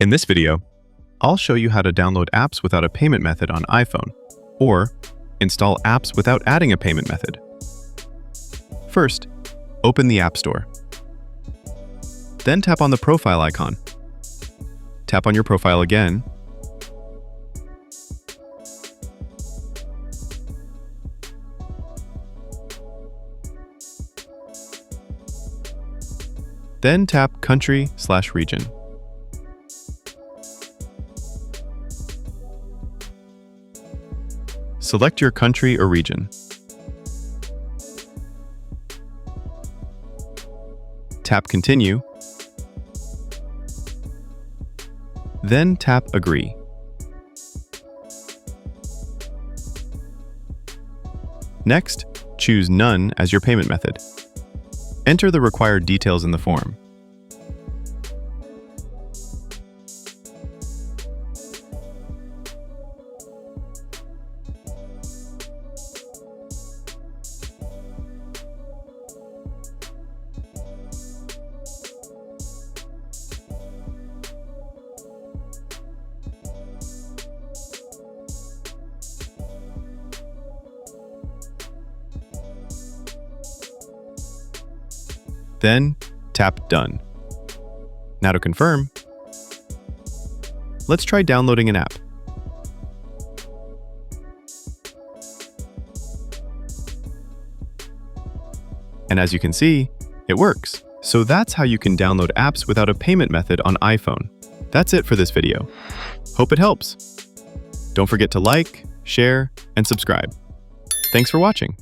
In this video, I'll show you how to download apps without a payment method on iPhone, or install apps without adding a payment method. First, open the App Store. Then tap on the profile icon. Tap on your profile again. Then tap Country/Region. Select your country or region. Tap Continue. Then tap Agree. Next, choose None as your payment method. Enter the required details in the form. Then, tap Done. Now to confirm, let's try downloading an app. And as you can see, it works. So that's how you can download apps without a payment method on iPhone. That's it for this video. Hope it helps. Don't forget to like, share, and subscribe. Thanks for watching.